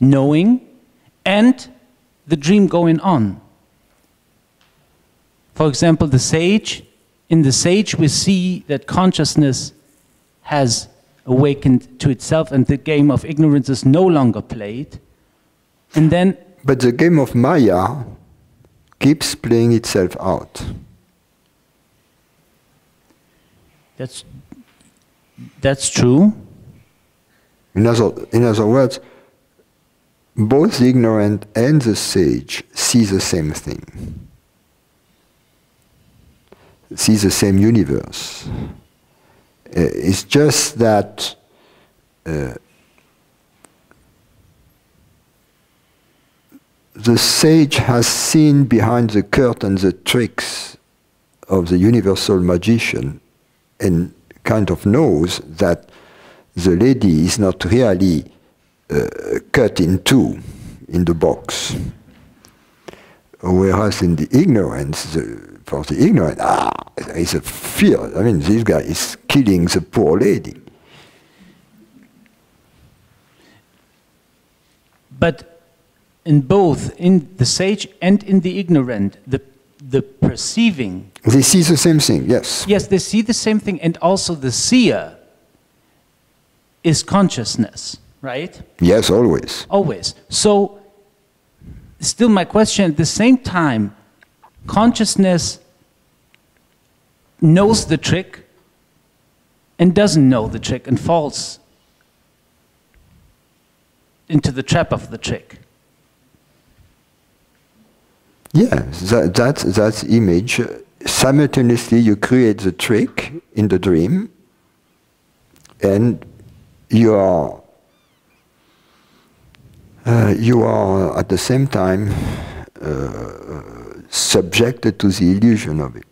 knowing and the dream going on. For example, the sage, in the sage we see that consciousness has awakened to itself and the game of ignorance is no longer played. And then, but the game of Maya keeps playing itself out. That's true. In other words, both the ignorant and the sage see the same thing, see the same universe. It's just that the sage has seen behind the curtain the tricks of the universal magician and kind of knows that the lady is not really cut in two in the box. Whereas in the ignorance, for the ignorant, there is a fear. I mean, this guy is killing the poor lady. But in both, in the sage and in the ignorant, the perceiving... They see the same thing, yes. Yes, they see the same thing, and also the seer is consciousness, right? Yes, always. Always. So, still my question, at the same time, consciousness knows the trick and doesn't know the trick and falls into the trap of the trick. Yeah, that's image. Simultaneously, you create the trick in the dream, and you are at the same time subjected to the illusion of it.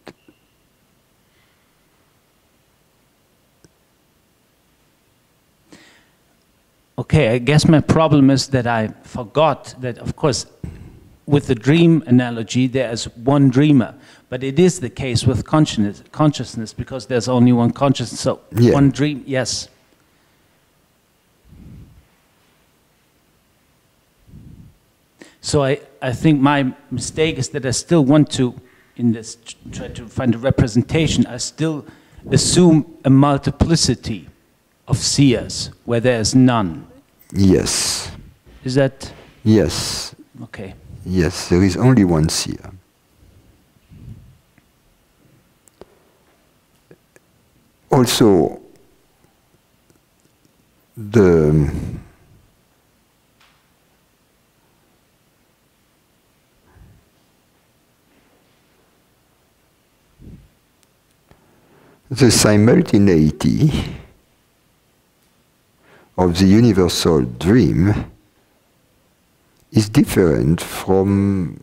Okay, I guess my problem is that I forgot that, of course, with the dream analogy, there is one dreamer. But it is the case with consciousness because there's only one consciousness. So yeah. One dream, yes. So I think my mistake is that I still want to, in this, try to find a representation, I still assume a multiplicity of seers where there is none. Yes. Is that? Yes. Okay. Yes, there is only one seer. Also, the simultaneity of the universal dream is different from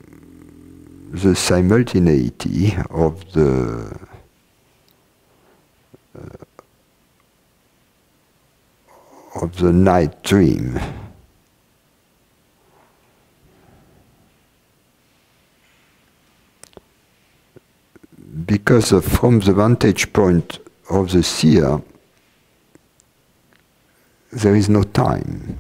the simultaneity of the night dream. Because from the vantage point of the seer, there is no time.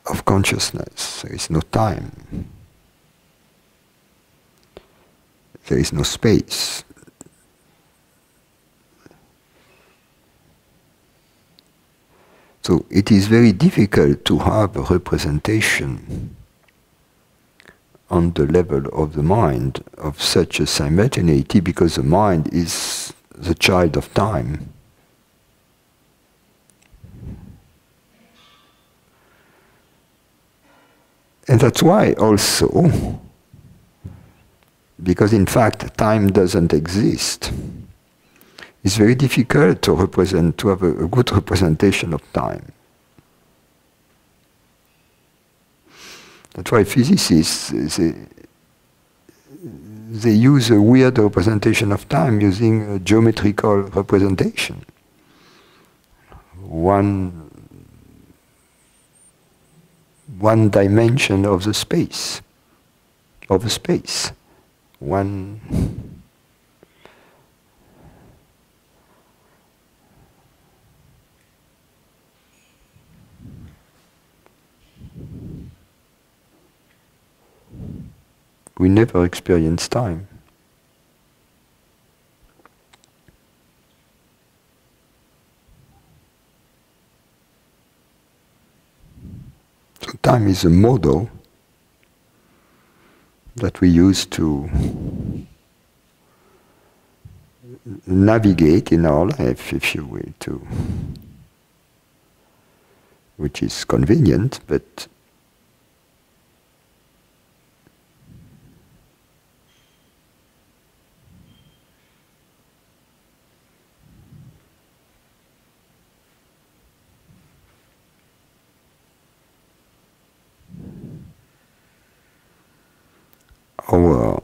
Of consciousness, there is no time. There is no space. So it is very difficult to have a representation on the level of the mind of such a simultaneity because the mind is the child of time. And that's why also, because in fact time doesn't exist, it's very difficult to have a good representation of time. That's why physicists, they use a weird representation of time using a geometrical representation. One dimension of the space, one. we never experience time. So time is a model that we use to navigate in our life, if you will, which is convenient, but our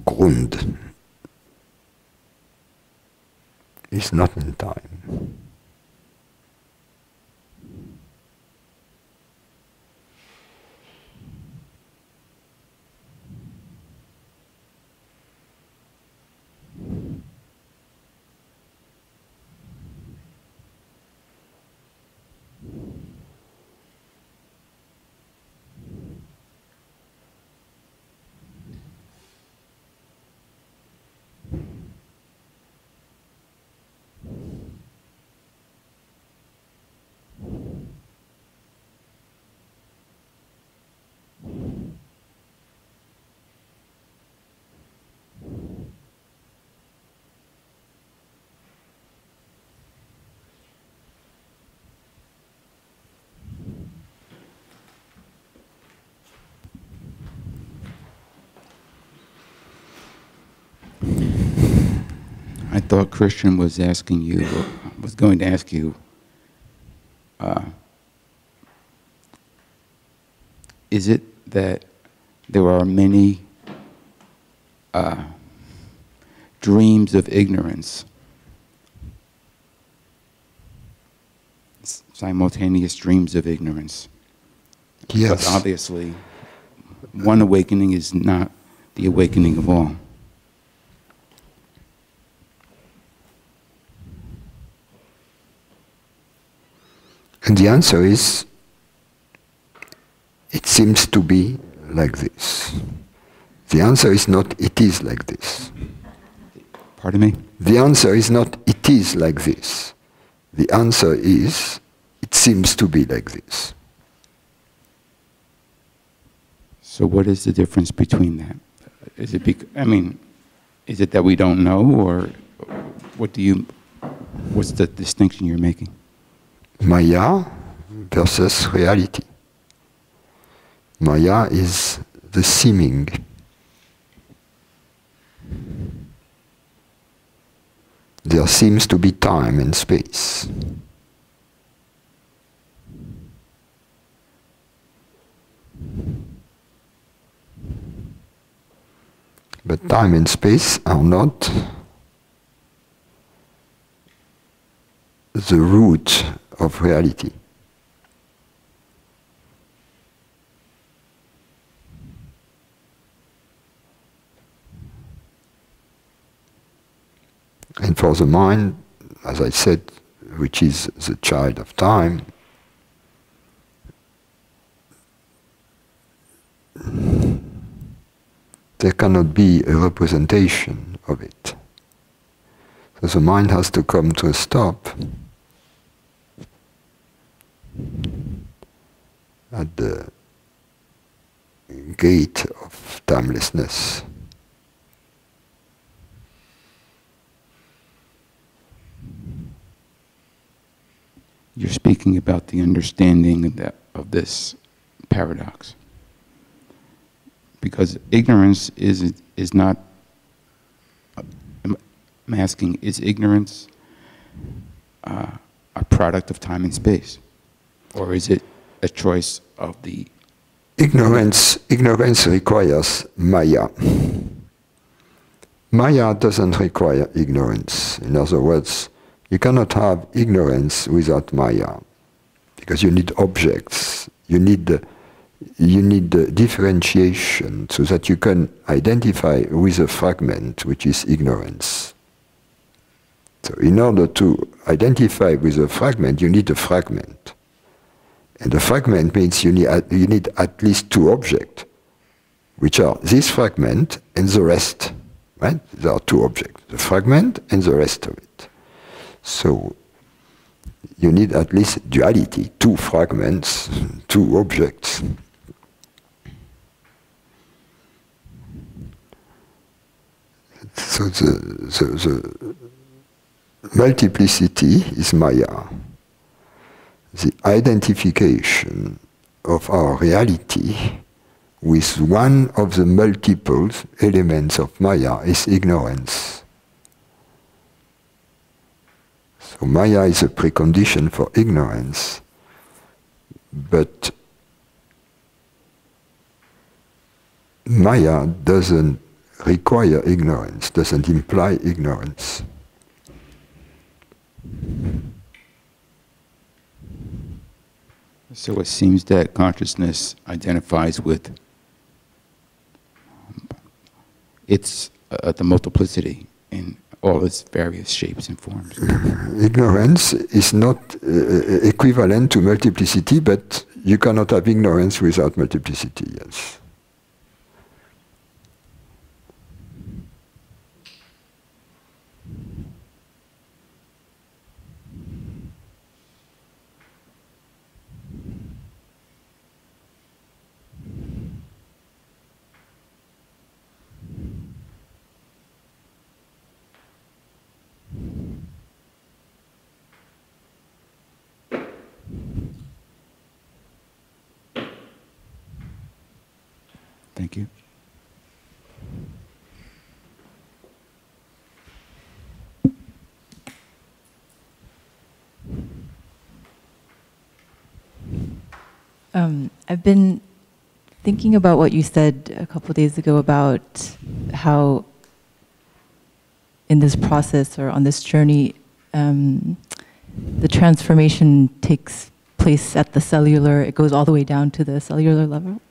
Grund is not in time. I thought Christian was asking you, was going to ask you, is it that there are many dreams of ignorance, simultaneous dreams of ignorance? Yes. But obviously, one awakening is not the awakening of all. And the answer is, it seems to be like this. The answer is not, it is like this. Pardon me? The answer is not, it is like this. The answer is, it seems to be like this. So what is the difference between that? Is it, is it that we don't know, or what's the distinction you're making? Maya versus reality. Maya is the seeming. There seems to be time and space. But time and space are not the root of reality. And for the mind, as I said, which is the child of time, there cannot be a representation of it. So the mind has to come to a stop at the gate of timelessness. You're speaking about the understanding of this paradox. Because ignorance is not, I'm asking, is ignorance a product of time and space? Or is it a choice of the... Ignorance requires Maya. Maya doesn't require ignorance. In other words, you cannot have ignorance without Maya, because you need objects, you need differentiation so that you can identify with a fragment, which is ignorance. So in order to identify with a fragment, you need a fragment. And the fragment means you need at least two objects, which are this fragment and the rest, right? There are two objects, the fragment and the rest of it. So you need at least duality, two fragments, two objects. So the multiplicity is Maya. The identification of our reality with one of the multiple elements of Maya is ignorance. So Maya is a precondition for ignorance, but Maya doesn't require ignorance, doesn't imply ignorance. So it seems that consciousness identifies with its the multiplicity in all its various shapes and forms. Ignorance is not equivalent to multiplicity, but you cannot have ignorance without multiplicity, yes. Thank you. I've been thinking about what you said a couple of days ago about how in this process or on this journey, the transformation takes place at the cellular, it goes all the way down to the cellular level.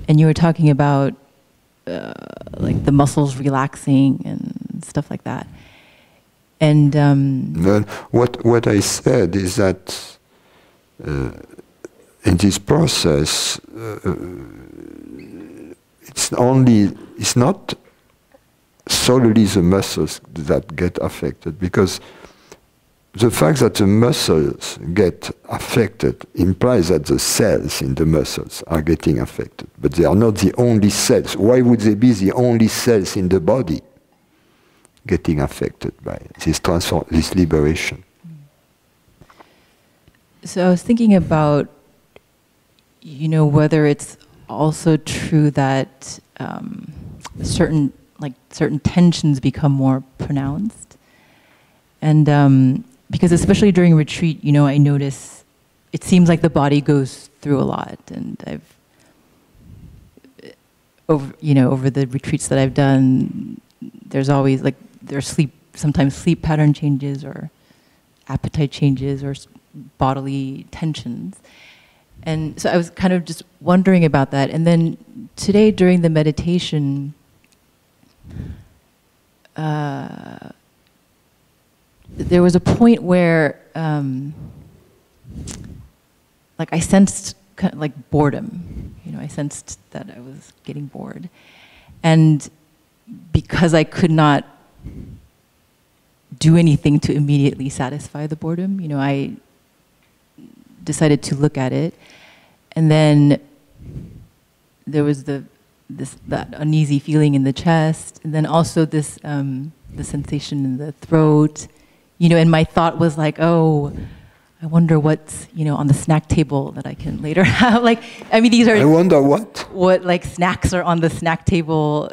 And you were talking about like the muscles relaxing and stuff like that. And what I said is that in this process, it's not solely the muscles that get affected, because the fact that the muscles get affected implies that the cells in the muscles are getting affected, but they are not the only cells. Why would they be the only cells in the body getting affected by this liberation? So I was thinking about, you know, whether it's also true that certain tensions become more pronounced, and because especially during retreat, you know, I notice it seems like the body goes through a lot, and I've over the retreats that I've done, there's always sometimes sleep pattern changes or appetite changes or bodily tensions. And so I was kind of just wondering about that. And then today during the meditation, there was a point where like I sensed kind of like boredom. You know, I sensed that I was getting bored. And because I could not do anything to immediately satisfy the boredom, you know, I decided to look at it. And then there was that uneasy feeling in the chest, and then also this the sensation in the throat, you know, and my thought was like, oh, I wonder what's, you know, on the snack table that I can later have. Like, I mean, these are... I wonder what? What, like, snacks are on the snack table.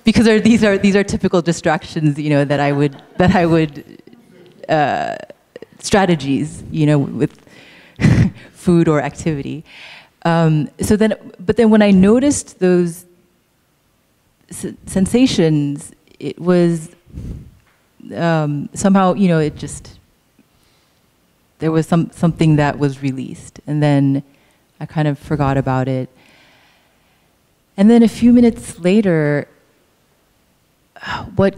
Because these are typical distractions, you know, that I would strategies, you know, with food or activity. But then when I noticed those sensations, it was somehow, you know, there was something that was released, and then I kind of forgot about it. And then a few minutes later, what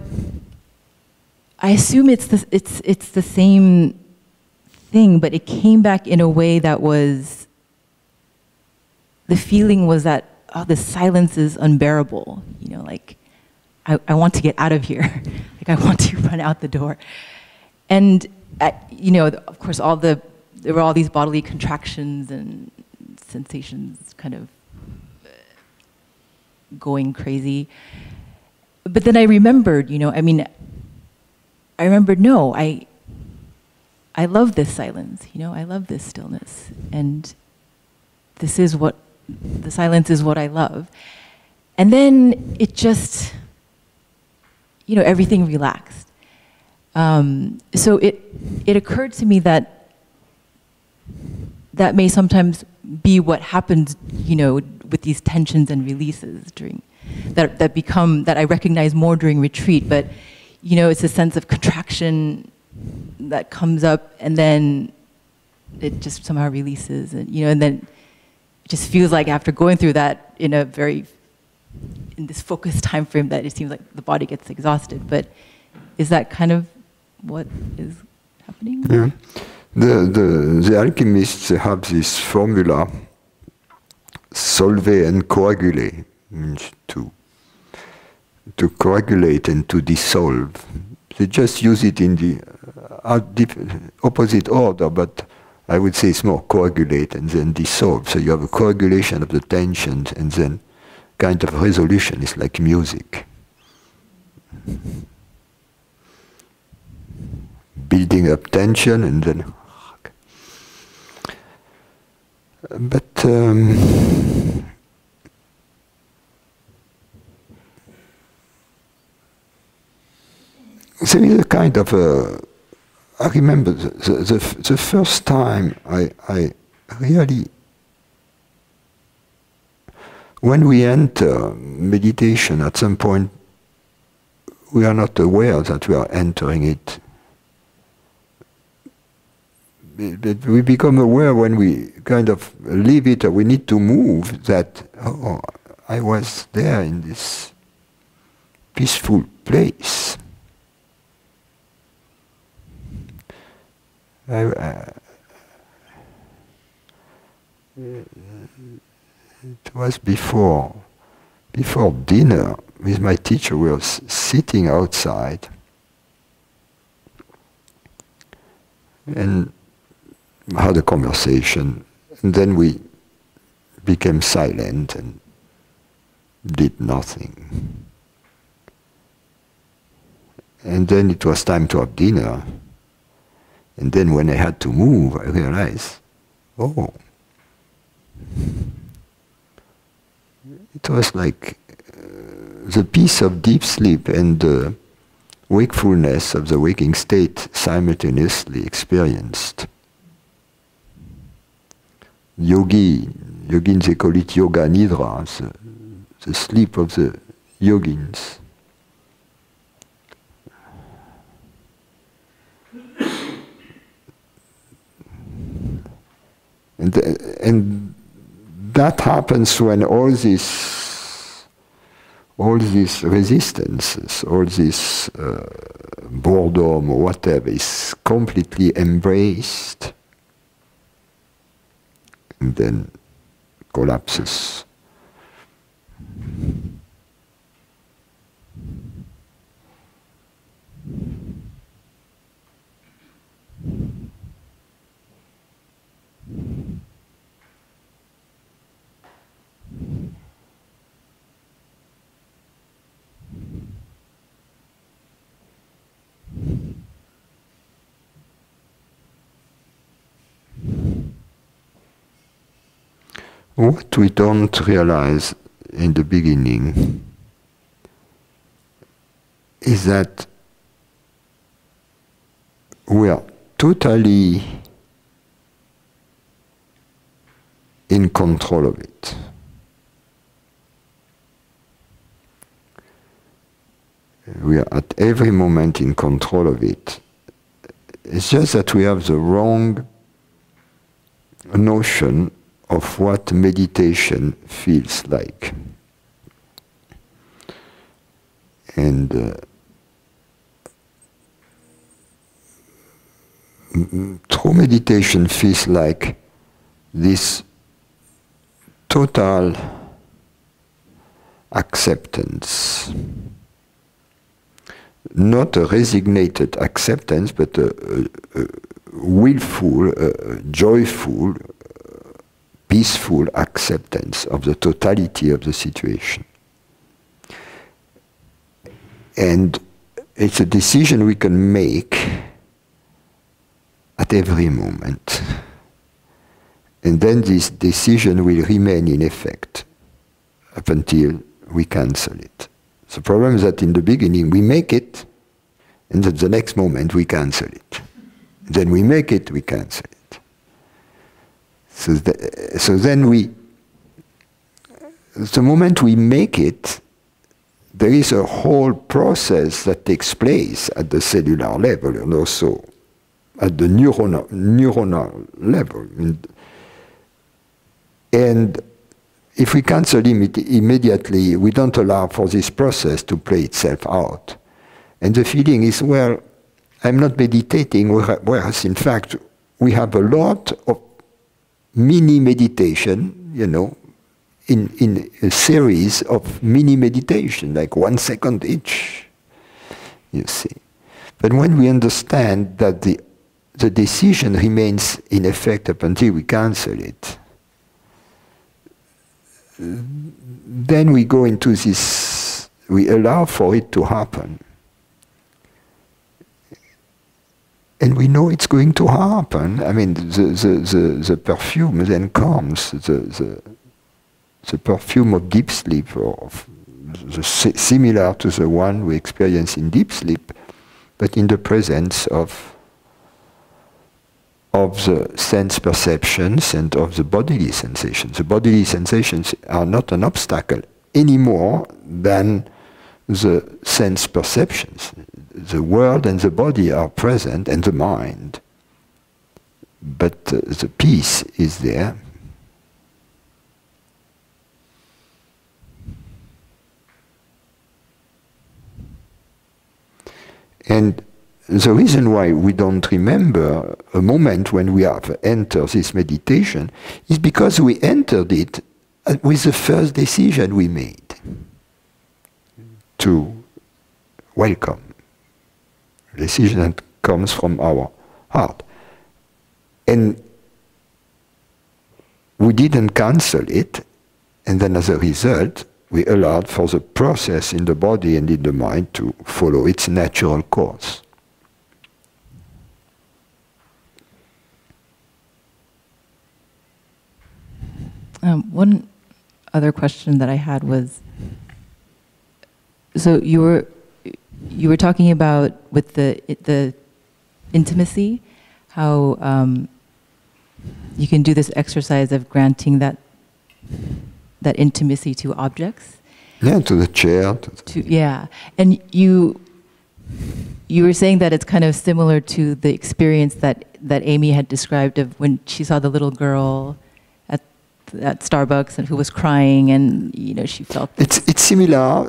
I assume it's the same thing, but it came back in a way that was, the feeling was that, oh, the silence is unbearable. You know, like, I want to get out of here. Like, I want to run out the door. And, you know, of course, there were all these bodily contractions and sensations kind of going crazy. But then I remembered, you know, I mean, I remembered, no, I love this silence, you know, I love this stillness. And the silence is what I love. And then it just, you know, everything relaxed. So it occurred to me that may sometimes be what happens, you know, with these tensions and releases that I recognize more during retreat. But, you know, it's a sense of contraction that comes up, and then it just somehow releases, and, you know, and then it just feels like after going through that in this focused time frame, that it seems like the body gets exhausted. But is that kind of what is happening? Yeah. The alchemists have this formula: solve and coagulate, means to coagulate and to dissolve. They just use it in the opposite order, but I would say it's more coagulate and then dissolve. So you have a coagulation of the tensions and then kind of resolution. It's like music. Building up tension and then... But there is a kind of I remember the first time I really, when we enter meditation, at some point we are not aware that we are entering it. But we become aware when we kind of leave it, or we need to move, that, oh, I was there in this peaceful place. It was before dinner with my teacher. We were sitting outside, and had a conversation, and then we became silent and did nothing. And then it was time to have dinner. And then when I had to move, I realized, oh, it was like the peace of deep sleep and the wakefulness of the waking state simultaneously experienced. Yogins, they call it yoga nidra, the sleep of the yogins. And that happens when all these resistances, all this boredom or whatever is completely embraced, and then collapses. What we don't realize in the beginning is that we are totally in control of it. We are at every moment in control of it. It's just that we have the wrong notion of what meditation feels like. And true meditation feels like this total acceptance. Not a resignated acceptance, but a willful, joyful, peaceful acceptance of the totality of the situation. And it's a decision we can make at every moment. And then this decision will remain in effect up until we cancel it. The problem is that in the beginning we make it, and then the next moment we cancel it. Then we make it, we cancel it. So then the moment we make it, there is a whole process that takes place at the cellular level and also at the neuronal level. And if we cancel it immediately, we don't allow for this process to play itself out. And the feeling is, well, I'm not meditating, whereas in fact we have a lot of mini meditation, you know, in a series of mini meditation, like 1 second each, you see. But when we understand that the decision remains in effect up until we cancel it, then we go into this, we allow for it to happen. And we know it's going to happen. I mean, the perfume then comes, the perfume of deep sleep, or similar to the one we experience in deep sleep, but in the presence of the sense perceptions and of the bodily sensations. The bodily sensations are not an obstacle any more than the sense perceptions. The world and the body are present, and the mind, but the peace is there. And the reason why we don't remember a moment when we have entered this meditation is because we entered it with the first decision we made to welcome. A decision that comes from our heart. And we didn't cancel it, and then as a result, we allowed for the process in the body and in the mind to follow its natural course. One other question that I had was, so you were talking about with the intimacy, how you can do this exercise of granting that intimacy to objects. Yeah, to the chair. Yeah, and you were saying that it's kind of similar to the experience that Amy had described of when she saw the little girl at Starbucks and who was crying, and you know she felt. It's similar,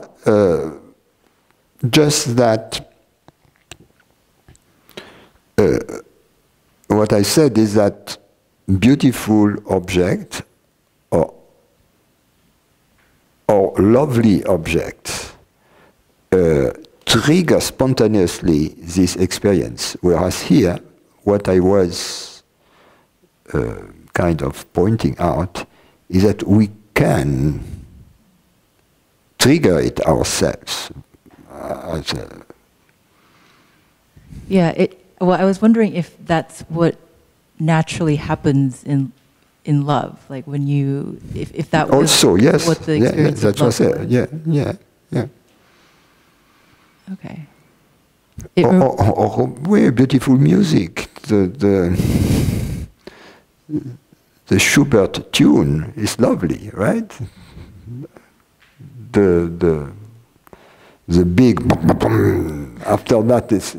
just that what I said is that beautiful object or lovely object trigger spontaneously this experience, whereas here what I was kind of pointing out is that we can trigger it ourselves. Yeah, well, I was wondering if that's what naturally happens in love, like when you, if that was also, yes, what the experience that's of love was. Yeah. Okay. Or very beautiful music. The Schubert tune is lovely, right? The big after that is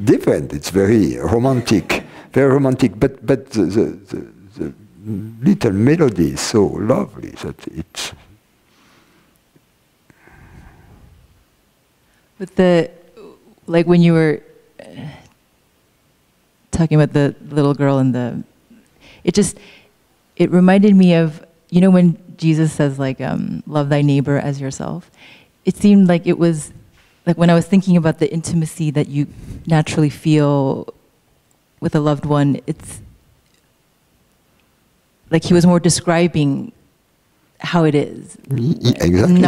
different. It's very romantic, But the little melody is so lovely that it's. With like when you were talking about the little girl and it reminded me of, you know, when Jesus says like, love thy neighbor as yourself. It seemed like it was, like when I was thinking about the intimacy that you naturally feel with a loved one, it's like he was more describing how it is. Exactly.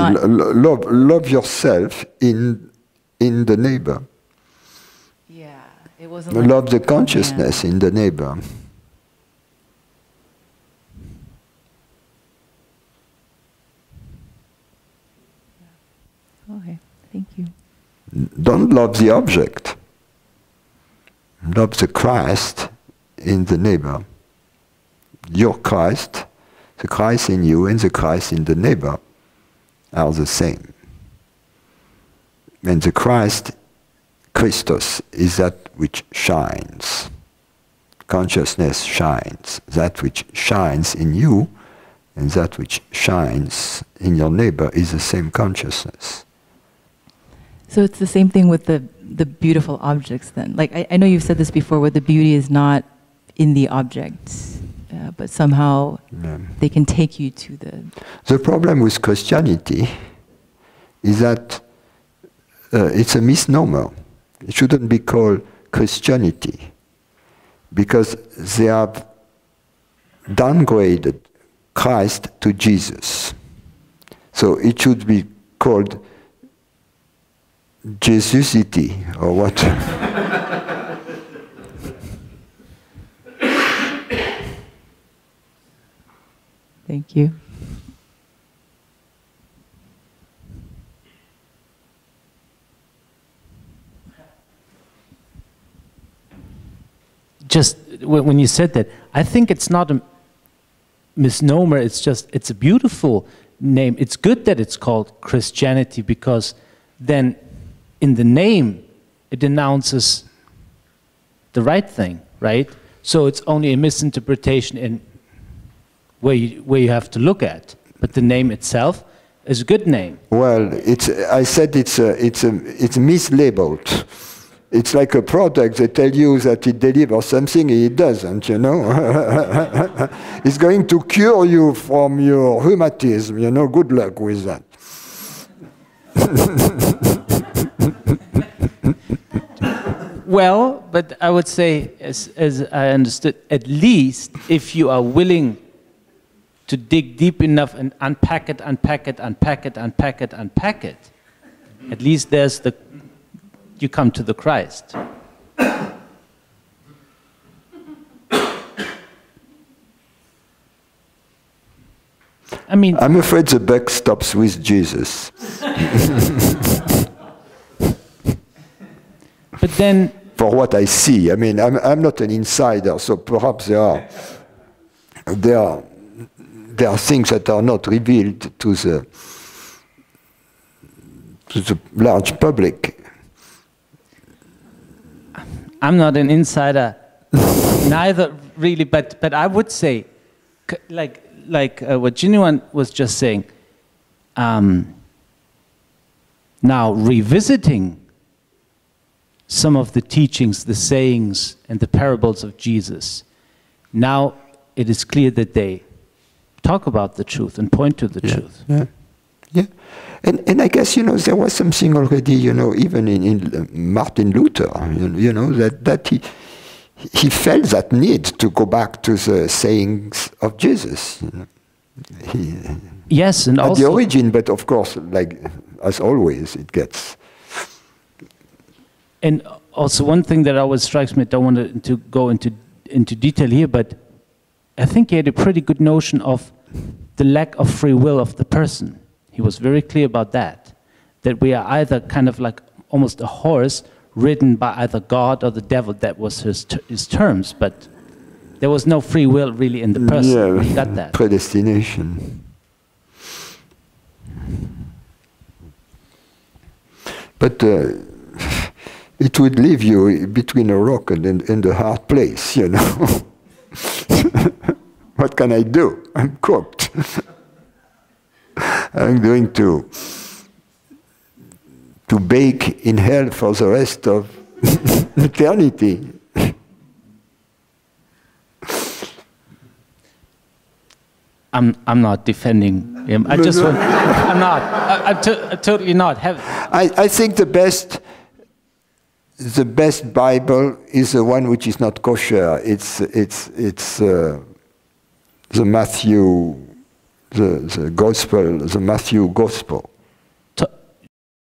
Love yourself in the neighbor. Yeah, it wasn't like, love the consciousness in the neighbor. Okay, thank you. Don't love the object. Love the Christ in the neighbor. Your Christ, the Christ in you and the Christ in the neighbor are the same. And the Christ, Christos, is that which shines. Consciousness shines. That which shines in you and that which shines in your neighbor is the same consciousness. So it's the same thing with the beautiful objects then. Like I know you've said this before, where the beauty is not in the object, but somehow they can take you to the... The problem with Christianity is that it's a misnomer. It shouldn't be called Christianity because they have downgraded Christ to Jesus. So it should be called Jesusity or what? Thank you. Just when you said that, I think it's not a misnomer, it's a beautiful name. It's good that it's called Christianity because then in the name it announces the right thing, right? So it's only a misinterpretation in where you have to look at. But the name itself is a good name. Well, I said it's mislabeled. It's like a product. They tell you that it delivers something, it doesn't, you know. It's going to cure you from your rheumatism, you know. Good luck with that. Well, but I would say, as I understood, at least if you are willing to dig deep enough and unpack it, at least there's you come to the Christ. I mean, I'm afraid the buck stops with Jesus. But then, for what I see, I mean, I'm not an insider, so perhaps there are things that are not revealed to the large public. I'm not an insider, neither really, but I would say, like what Jinuan was just saying, now revisiting some of the teachings, the sayings, and the parables of Jesus, now it is clear that they talk about the truth and point to the truth. Yeah. Yeah. And I guess, you know, there was something already, you know, even in Martin Luther, you know, that he felt that need to go back to the sayings of Jesus. You know. Yes, and at also the origin, but of course, like as always, it gets. And also one thing that always strikes me, I don't want to go into detail here, but I think he had a pretty good notion of the lack of free will of the person. He was very clear about that we are either kind of like almost a horse ridden by either God or the devil. That was his terms, but there was no free will really in the person. Yeah, he got that. Predestination. But it would leave you between a rock and a hard place, you know. What can I do? I'm cooked. I'm going to bake in hell for the rest of eternity. I'm not defending him. I just want. I'm not. I'm totally not. I think the best Bible is the one which is not kosher. It's the Matthew, the Gospel, the Matthew Gospel.